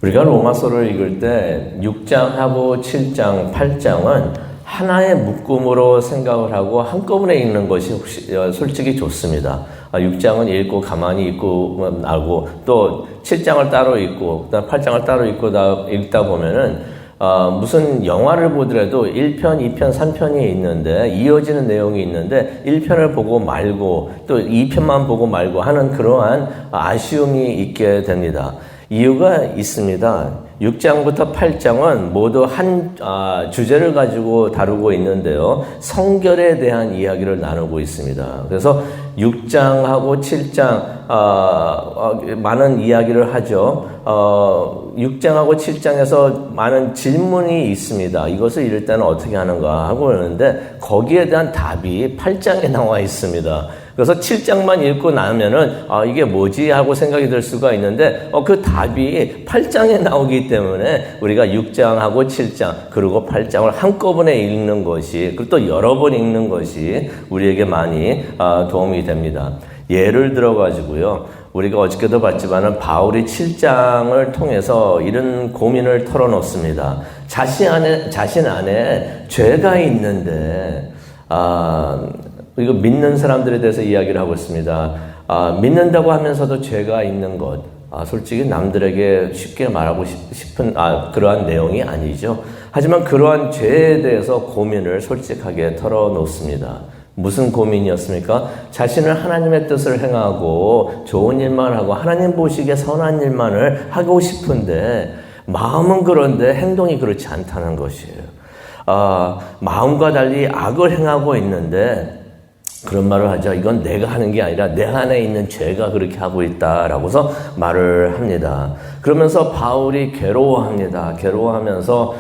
우리가 로마서를 읽을 때 6장하고 7장, 8장은 하나의 묶음으로 생각을 하고 한꺼번에 읽는 것이 솔직히 좋습니다. 6장은 읽고 가만히 읽고 나고 또 7장을 따로 읽고 그다음 8장을 따로 읽다 보면은 무슨 영화를 보더라도 1편, 2편, 3편이 있는데 이어지는 내용이 있는데 1편을 보고 말고 또 2편만 보고 말고 하는 그러한 아쉬움이 있게 됩니다. 이유가 있습니다. 6장부터 8장은 모두 한 주제를 가지고 다루고 있는데요. 성결에 대한 이야기를 나누고 있습니다. 그래서 6장하고 7장 많은 이야기를 하죠. 6장하고 7장에서 많은 질문이 있습니다. 이것을 이럴 때는 어떻게 하는가 하고 그러는데 거기에 대한 답이 8장에 나와 있습니다. 그래서 7장만 읽고 나면은 이게 뭐지 하고 생각이 들 수가 있는데 그 답이 8장에 나오기 때문에 우리가 6장하고 7장 그리고 8장을 한꺼번에 읽는 것이 그리고 또 여러 번 읽는 것이 우리에게 많이 도움이 됩니다. 예를 들어 가지고요. 우리가 어저께도 봤지만은 바울이 7장을 통해서 이런 고민을 털어놓습니다. 자신 안에 죄가 있는데 이거 믿는 사람들에 대해서 이야기를 하고 있습니다. 믿는다고 하면서도 죄가 있는 것. 솔직히 남들에게 쉽게 말하고 싶은 그러한 내용이 아니죠. 하지만 그러한 죄에 대해서 고민을 솔직하게 털어놓습니다. 무슨 고민이었습니까? 자신을 하나님의 뜻을 행하고 좋은 일만 하고 하나님 보시기에 선한 일만을 하고 싶은데 마음은 그런데 행동이 그렇지 않다는 것이에요. 마음과 달리 악을 행하고 있는데 그런 말을 하죠. 이건 내가 하는 게 아니라 내 안에 있는 죄가 그렇게 하고 있다라고서 말을 합니다. 그러면서 바울이 괴로워합니다. 괴로워하면서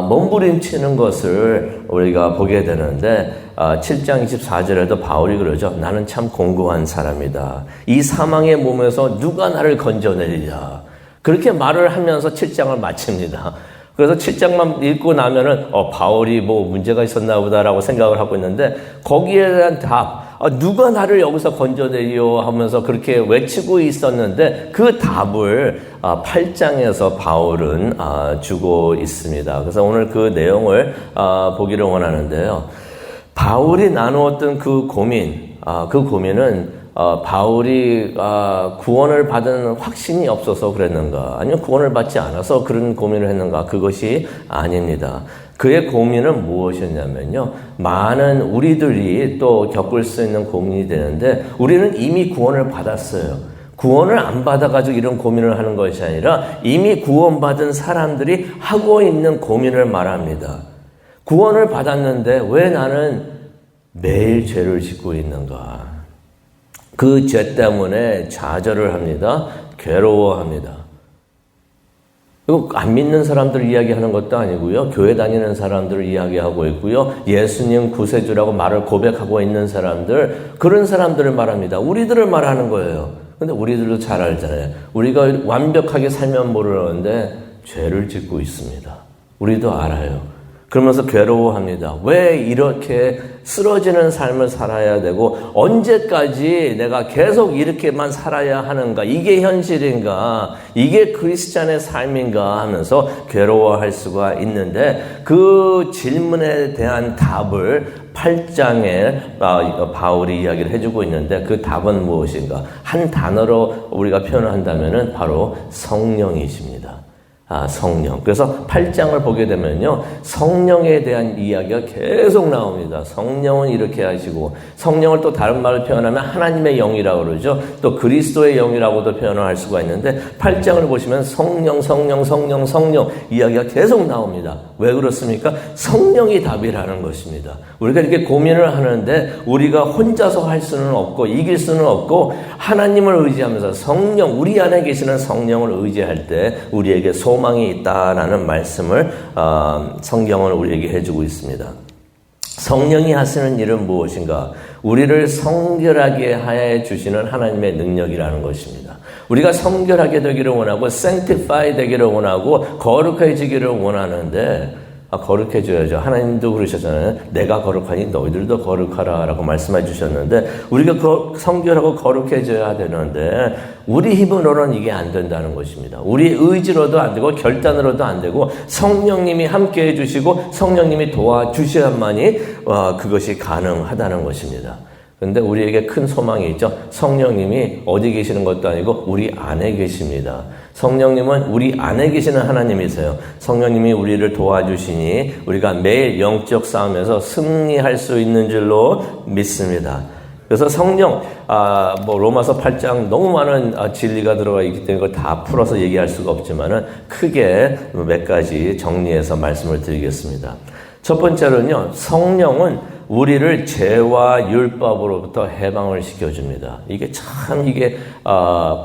몸부림치는 것을 우리가 보게 되는데 7장 24절에도 바울이 그러죠. 나는 참 공고한 사람이다. 이 사망의 몸에서 누가 나를 건져내리랴. 그렇게 말을 하면서 7장을 마칩니다. 그래서 7장만 읽고 나면은 바울이 뭐 문제가 있었나 보다라고 생각을 하고 있는데 거기에 대한 답, 누가 나를 여기서 건져내리요 하면서 그렇게 외치고 있었는데 그 답을 8장에서 바울은 주고 있습니다. 그래서 오늘 그 내용을 보기를 원하는데요. 바울이 나누었던 그 고민은 바울이 구원을 받은 확신이 없어서 그랬는가 아니면 구원을 받지 않아서 그런 고민을 했는가 그것이 아닙니다. 그의 고민은 무엇이었냐면요. 많은 우리들이 또 겪을 수 있는 고민이 되는데 우리는 이미 구원을 받았어요. 구원을 안 받아가지고 이런 고민을 하는 것이 아니라 이미 구원받은 사람들이 하고 있는 고민을 말합니다. 구원을 받았는데 왜 나는 매일 죄를 짓고 있는가? 그 죄 때문에 좌절을 합니다. 괴로워합니다. 그리고 안 믿는 사람들을 이야기하는 것도 아니고요. 교회 다니는 사람들을 이야기하고 있고요. 예수님 구세주라고 말을 고백하고 있는 사람들, 그런 사람들을 말합니다. 우리들을 말하는 거예요. 근데 우리들도 잘 알잖아요. 우리가 완벽하게 살면 모르는데 죄를 짓고 있습니다. 우리도 알아요. 그러면서 괴로워합니다. 왜 이렇게 쓰러지는 삶을 살아야 되고 언제까지 내가 계속 이렇게만 살아야 하는가? 이게 현실인가? 이게 크리스찬의 삶인가? 하면서 괴로워할 수가 있는데 그 질문에 대한 답을 8장에 바울이 이야기를 해주고 있는데 그 답은 무엇인가? 한 단어로 우리가 표현을 한다면은 바로 성령이십니다. 성령. 그래서 8장을 보게 되면요. 성령에 대한 이야기가 계속 나옵니다. 성령은 이렇게 하시고 성령을 또 다른 말을 표현하면 하나님의 영이라고 그러죠. 또 그리스도의 영이라고도 표현을 할 수가 있는데 8장을 보시면 성령 이야기가 계속 나옵니다. 왜 그렇습니까? 성령이 답이라는 것입니다. 우리가 이렇게 고민을 하는데 우리가 혼자서 할 수는 없고 이길 수는 없고 하나님을 의지하면서 성령, 우리 안에 계시는 성령을 의지할 때 우리에게 소망이 있다라는 말씀을 성경은 우리에게 해주고 있습니다. 성령이 하시는 일은 무엇인가? 우리를 성결하게 하여 주시는 하나님의 능력이라는 것입니다. 우리가 성결하게 되기를 원하고 sanctify 되기를 원하고 거룩해지기를 원하는데 거룩해져야죠. 하나님도 그러셨잖아요. 내가 거룩하니 너희들도 거룩하라 라고 말씀해 주셨는데 우리가 성결하고 거룩해져야 되는데 우리 힘으로는 이게 안 된다는 것입니다. 우리 의지로도 안 되고 결단으로도 안 되고 성령님이 함께 해주시고 성령님이 도와주셔야만이 그것이 가능하다는 것입니다. 그런데 우리에게 큰 소망이 있죠. 성령님이 어디 계시는 것도 아니고 우리 안에 계십니다. 성령님은 우리 안에 계시는 하나님이세요. 성령님이 우리를 도와주시니 우리가 매일 영적 싸움에서 승리할 수 있는 줄로 믿습니다. 그래서 성령, 로마서 8장 너무 많은 진리가 들어가 있기 때문에 그걸 다 풀어서 얘기할 수가 없지만은 크게 몇 가지 정리해서 말씀을 드리겠습니다. 첫 번째로는요, 성령은 우리를 죄와 율법으로부터 해방을 시켜줍니다. 이게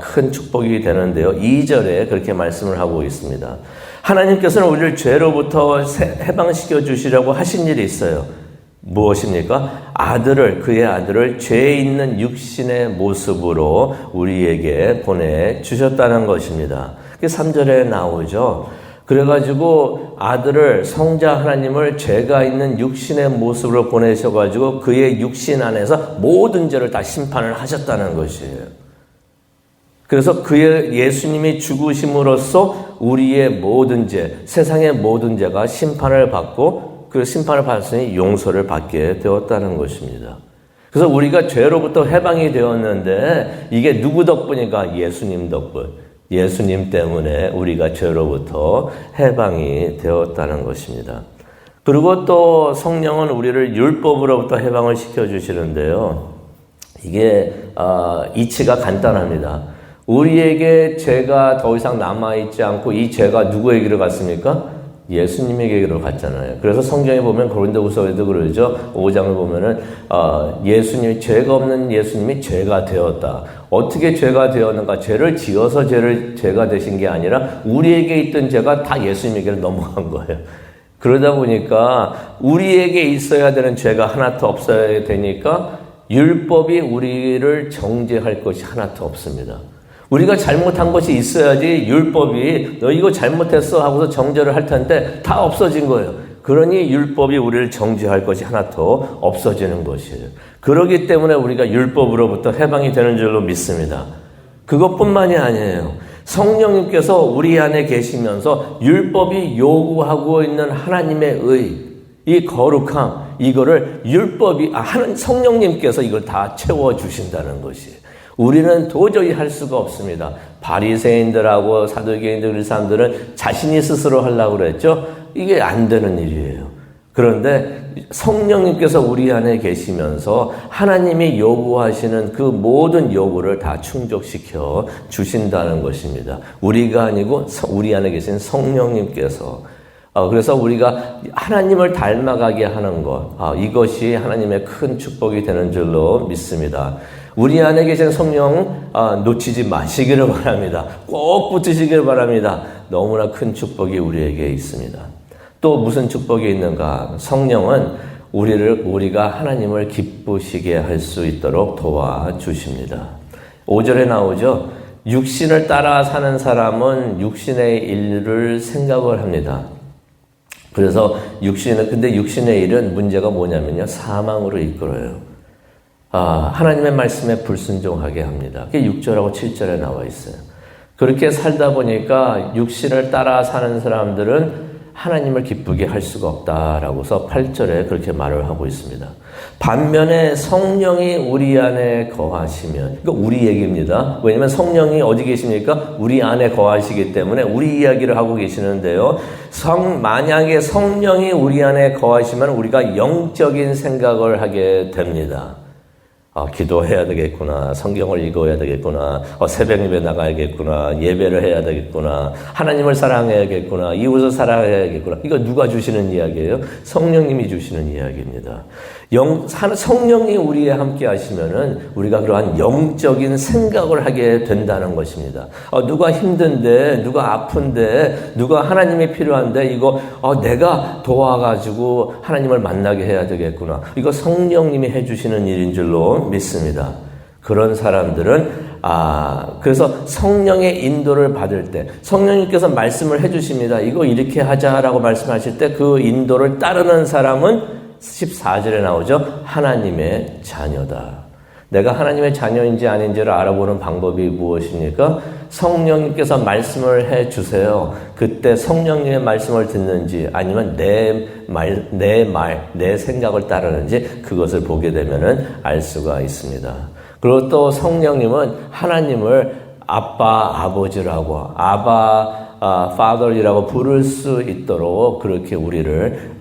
큰 축복이 되는데요. 2절에 그렇게 말씀을 하고 있습니다. 하나님께서는 우리를 죄로부터 해방시켜 주시려고 하신 일이 있어요. 무엇입니까? 그의 아들을 죄 있는 육신의 모습으로 우리에게 보내주셨다는 것입니다. 그게 3절에 나오죠. 그래가지고 아들을 성자 하나님을 죄가 있는 육신의 모습으로 보내셔가지고 그의 육신 안에서 모든 죄를 다 심판을 하셨다는 것이에요. 그래서 예수님이 죽으심으로써 우리의 모든 죄, 세상의 모든 죄가 심판을 받고 그 심판을 받았으니 용서를 받게 되었다는 것입니다. 그래서 우리가 죄로부터 해방이 되었는데 이게 누구 덕분인가? 예수님 덕분. 예수님 때문에 우리가 죄로부터 해방이 되었다는 것입니다. 그리고 또 성령은 우리를 율법으로부터 해방을 시켜주시는데요. 이게 이치가 간단합니다. 우리에게 죄가 더 이상 남아있지 않고 이 죄가 누구에게로 갔습니까? 예수님에게로 갔잖아요. 그래서 성경에 보면 고린도후서에도 그러죠. 5장을 보면은 죄가 없는 예수님이 죄가 되었다. 어떻게 죄가 되었는가? 죄를 지어서 죄가 되신 게 아니라 우리에게 있던 죄가 다 예수님에게로 넘어간 거예요. 그러다 보니까 우리에게 있어야 되는 죄가 하나도 없어야 되니까 율법이 우리를 정죄할 것이 하나도 없습니다. 우리가 잘못한 것이 있어야지 율법이 너 이거 잘못했어 하고서 정죄를 할 텐데 다 없어진 거예요. 그러니 율법이 우리를 정죄할 것이 하나도 없어지는 것이에요. 그렇기 때문에 우리가 율법으로부터 해방이 되는 줄로 믿습니다. 그것뿐만이 아니에요. 성령님께서 우리 안에 계시면서 율법이 요구하고 있는 하나님의 이 거룩함, 이거를 성령님께서 이걸 다 채워주신다는 것이에요. 우리는 도저히 할 수가 없습니다. 바리새인들하고 사두개인들 그 사람들은 자신이 스스로 하려고 그랬죠. 이게 안 되는 일이에요. 그런데 성령님께서 우리 안에 계시면서 하나님이 요구하시는 그 모든 요구를 다 충족시켜 주신다는 것입니다. 우리가 아니고 우리 안에 계신 성령님께서. 그래서 우리가 하나님을 닮아가게 하는 것, 이것이 하나님의 큰 축복이 되는 줄로 믿습니다. 우리 안에 계신 성령 놓치지 마시기를 바랍니다. 꼭 붙으시기를 바랍니다. 너무나 큰 축복이 우리에게 있습니다. 또 무슨 축복이 있는가? 성령은 우리가 하나님을 기쁘시게 할 수 있도록 도와주십니다. 5절에 나오죠. 육신을 따라 사는 사람은 육신의 일을 생각을 합니다. 그래서 근데 육신의 일은 문제가 뭐냐면요. 사망으로 이끌어요. 하나님의 말씀에 불순종하게 합니다. 그게 6절하고 7절에 나와 있어요. 그렇게 살다 보니까 육신을 따라 사는 사람들은 하나님을 기쁘게 할 수가 없다라고서 8절에 그렇게 말을 하고 있습니다. 반면에 성령이 우리 안에 거하시면, 이거 우리 얘기입니다. 왜냐하면 성령이 어디 계십니까? 우리 안에 거하시기 때문에 우리 이야기를 하고 계시는데요. 만약에 성령이 우리 안에 거하시면 우리가 영적인 생각을 하게 됩니다. 기도해야 되겠구나. 성경을 읽어야 되겠구나. 새벽 예배 나가야겠구나. 예배를 해야 되겠구나. 하나님을 사랑해야겠구나. 이웃을 사랑해야겠구나. 이거 누가 주시는 이야기예요? 성령님이 주시는 이야기입니다. 성령이 우리에 함께 하시면은 우리가 그러한 영적인 생각을 하게 된다는 것입니다. 누가 힘든데, 누가 아픈데, 누가 하나님이 필요한데, 이거 내가 도와가지고 하나님을 만나게 해야 되겠구나. 이거 성령님이 해주시는 일인 줄로 믿습니다. 그런 사람들은 그래서 성령의 인도를 받을 때 성령님께서 말씀을 해주십니다. 이거 이렇게 하자라고 말씀하실 때 그 인도를 따르는 사람은 14절에 나오죠. 하나님의 자녀다. 내가 하나님의 자녀인지 아닌지를 알아보는 방법이 무엇입니까? 성령님께서 말씀을 해주세요. 그때 성령님의 말씀을 듣는지 아니면 내 생각을 따르는지 그것을 보게 되면은 알 수가 있습니다. 그리고 또 성령님은 하나님을 아빠, 아버지라고 father이라고 부를 수 있도록 그렇게 우리를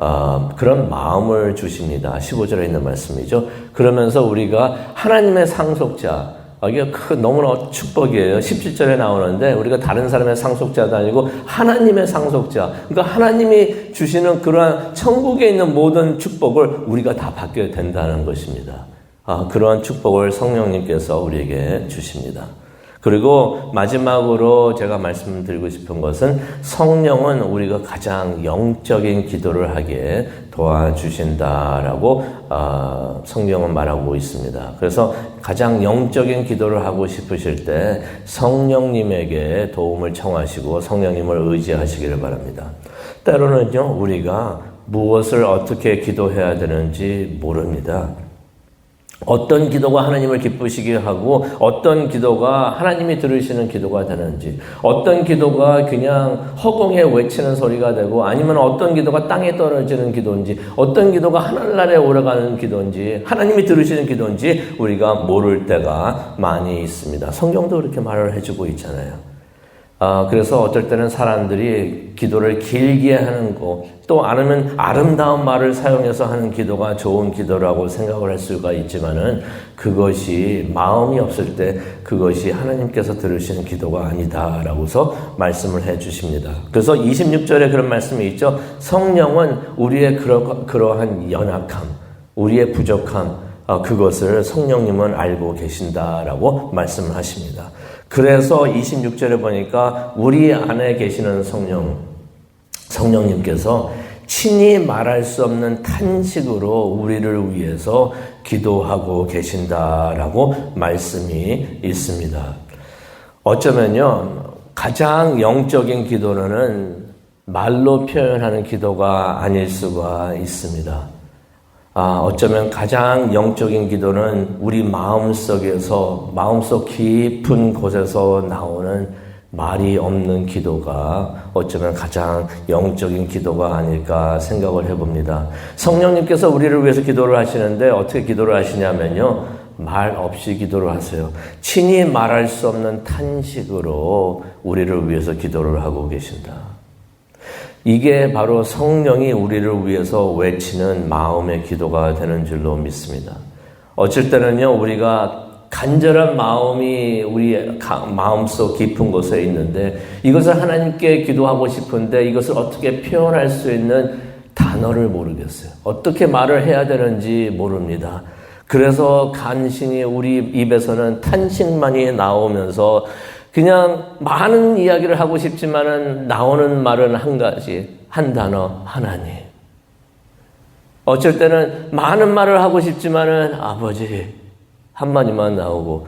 그런 마음을 주십니다. 15절에 있는 말씀이죠. 그러면서 우리가 하나님의 상속자, 이게 너무나 축복이에요. 17절에 나오는데 우리가 다른 사람의 상속자도 아니고 하나님의 상속자. 그러니까 하나님이 주시는 그러한 천국에 있는 모든 축복을 우리가 다 받게 된다는 것입니다. 그러한 축복을 성령님께서 우리에게 주십니다. 그리고 마지막으로 제가 말씀드리고 싶은 것은 성령은 우리가 가장 영적인 기도를 하기에 도와주신다라고 성경은 말하고 있습니다. 그래서 가장 영적인 기도를 하고 싶으실 때 성령님에게 도움을 청하시고 성령님을 의지하시기를 바랍니다. 때로는요, 우리가 무엇을 어떻게 기도해야 되는지 모릅니다. 어떤 기도가 하나님을 기쁘시게 하고 어떤 기도가 하나님이 들으시는 기도가 되는지, 어떤 기도가 그냥 허공에 외치는 소리가 되고 아니면 어떤 기도가 땅에 떨어지는 기도인지, 어떤 기도가 하늘나라에 오르가는 기도인지, 하나님이 들으시는 기도인지 우리가 모를 때가 많이 있습니다. 성경도 그렇게 말을 해주고 있잖아요. 그래서 어떨 때는 사람들이 기도를 길게 하는 거, 또 아니면 아름다운 말을 사용해서 하는 기도가 좋은 기도라고 생각을 할 수가 있지만은 그것이 마음이 없을 때 그것이 하나님께서 들으시는 기도가 아니다라고서 말씀을 해 주십니다. 그래서 26절에 그런 말씀이 있죠. 성령은 우리의 그러한 연약함, 우리의 부족함, 그것을 성령님은 알고 계신다라고 말씀을 하십니다. 그래서 26절에 보니까 우리 안에 계시는 성령님께서 친히 말할 수 없는 탄식으로 우리를 위해서 기도하고 계신다라고 말씀이 있습니다. 어쩌면요, 가장 영적인 기도는 말로 표현하는 기도가 아닐 수가 있습니다. 어쩌면 가장 영적인 기도는 우리 마음속 깊은 곳에서 나오는 말이 없는 기도가 어쩌면 가장 영적인 기도가 아닐까 생각을 해봅니다. 성령님께서 우리를 위해서 기도를 하시는데 어떻게 기도를 하시냐면요, 말 없이 기도를 하세요. 친히 말할 수 없는 탄식으로 우리를 위해서 기도를 하고 계신다. 이게 바로 성령이 우리를 위해서 외치는 마음의 기도가 되는 줄로 믿습니다. 어쩔 때는요, 우리가 간절한 마음이 우리 마음속 깊은 곳에 있는데 이것을 하나님께 기도하고 싶은데 이것을 어떻게 표현할 수 있는 단어를 모르겠어요. 어떻게 말을 해야 되는지 모릅니다. 그래서 간신히 우리 입에서는 탄식만이 나오면서 그냥 많은 이야기를 하고 싶지만은 나오는 말은 한 가지, 한 단어, 하나님. 어쩔 때는 많은 말을 하고 싶지만은 아버지 한마디만 나오고,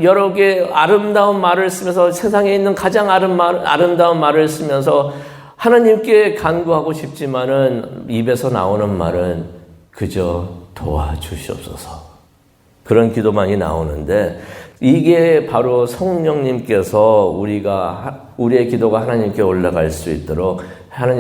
여러 개 아름다운 말을 쓰면서 세상에 있는 가장 아름다운 말을 쓰면서 하나님께 간구하고 싶지만은 입에서 나오는 말은 그저 도와주시옵소서. 그런 기도만이 나오는데 이게 바로 성령님께서 우리의 기도가 하나님께 올라갈 수 있도록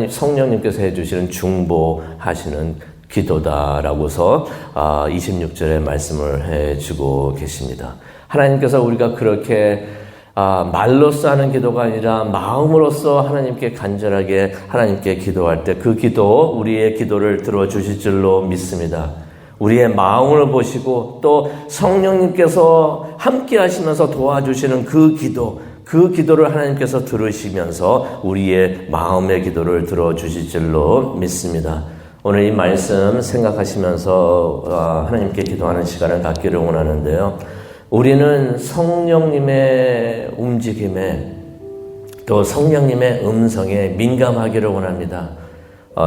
성령님께서 해주시는 중보하시는 기도다라고서 26절에 말씀을 해주고 계십니다. 하나님께서 우리가 그렇게 말로써 하는 기도가 아니라 마음으로써 하나님께 간절하게 하나님께 기도할 때 그 기도, 우리의 기도를 들어주실 줄로 믿습니다. 우리의 마음을 보시고 또 성령님께서 함께 하시면서 도와주시는 그 기도를 하나님께서 들으시면서 우리의 마음의 기도를 들어주실 줄로 믿습니다. 오늘 이 말씀 생각하시면서 하나님께 기도하는 시간을 갖기를 원하는데요. 우리는 성령님의 움직임에 또 성령님의 음성에 민감하기를 원합니다.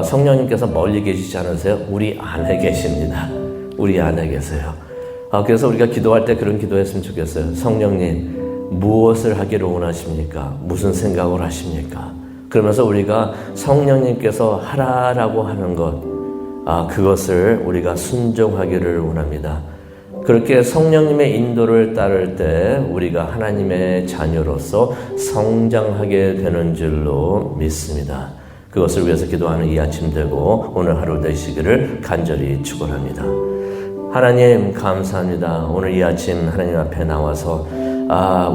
성령님께서 멀리 계시지 않으세요? 우리 안에 계십니다. 우리 안에 계세요. 그래서 우리가 기도할 때 그런 기도했으면 좋겠어요. 성령님, 무엇을 하기를 원하십니까? 무슨 생각을 하십니까? 그러면서 우리가 성령님께서 하라라고 하는 것, 그것을 우리가 순종하기를 원합니다. 그렇게 성령님의 인도를 따를 때 우리가 하나님의 자녀로서 성장하게 되는 줄로 믿습니다. 그것을 위해서 기도하는 이 아침 되고 오늘 하루 되시기를 간절히 축원합니다. 하나님 감사합니다. 오늘 이 아침 하나님 앞에 나와서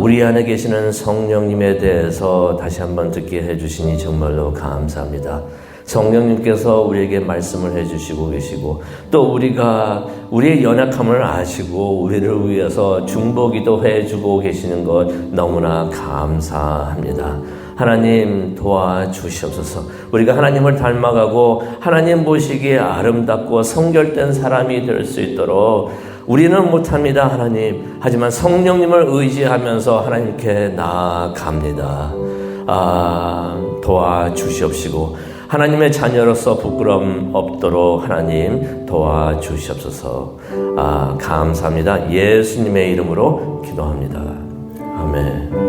우리 안에 계시는 성령님에 대해서 다시 한번 듣게 해주시니 정말로 감사합니다. 성령님께서 우리에게 말씀을 해주시고 계시고 또 우리가 우리의 연약함을 아시고 우리를 위해서 중보기도 해주고 계시는 것 너무나 감사합니다. 하나님 도와주시옵소서. 우리가 하나님을 닮아가고 하나님 보시기에 아름답고 성결된 사람이 될 수 있도록 우리는 못합니다, 하나님. 하지만 성령님을 의지하면서 하나님께 나아갑니다. 도와주시옵시고 하나님의 자녀로서 부끄러움 없도록 하나님 도와주시옵소서. 감사합니다. 예수님의 이름으로 기도합니다. 아멘.